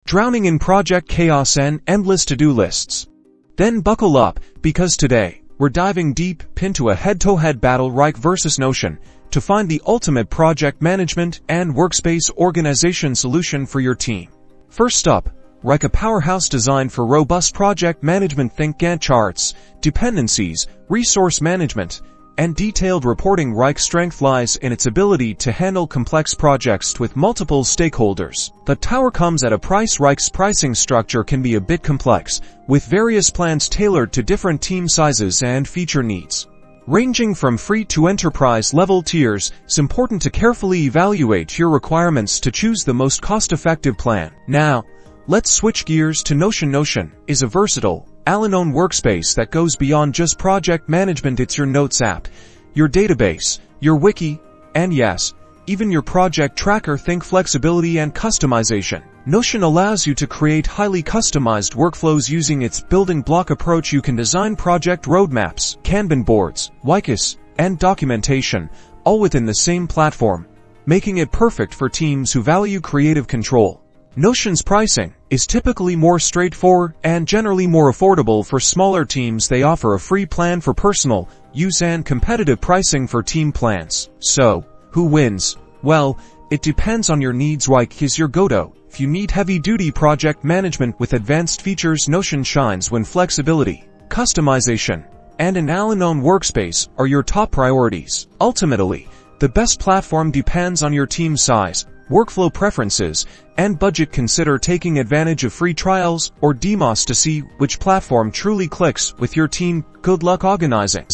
drowning in project chaos and endless to-do lists? Then buckle up, because today, we're diving deep into a head-to-head battle Wrike vs Notion to find the ultimate project management and workspace organization solution for your team. First up, Wrike, a powerhouse designed for robust project management. Think Gantt charts, dependencies, resource management, and detailed reporting. Wrike's strength lies in its ability to handle complex projects with multiple stakeholders. The tower comes at a price. Wrike's pricing structure can be a bit complex, with various plans tailored to different team sizes and feature needs. Ranging from free to enterprise-level tiers, it's important to carefully evaluate your requirements to choose the most cost-effective plan. Now, let's switch gears to Notion. Notion is a versatile, all-in-one workspace that goes beyond just project management. It's your notes app, your database, your wiki, and yes, even your project tracker. Think flexibility and customization. Notion allows you to create highly customized workflows using its building block approach. You can design project roadmaps, Kanban boards, wikis, and documentation, all within the same platform, making it perfect for teams who value creative control. Notion's pricing is typically more straightforward and generally more affordable for smaller teams. They offer a free plan for personal use and competitive pricing for team plans. So, who wins? Well, it depends on your needs. Wrike is your go-to. If you need heavy-duty project management with advanced features, Notion shines when flexibility, customization, and an all-in-one workspace are your top priorities. Ultimately, the best platform depends on your team size, workflow preferences, and budget. Consider taking advantage of free trials or demos to see which platform truly clicks with your team. Good luck organizing.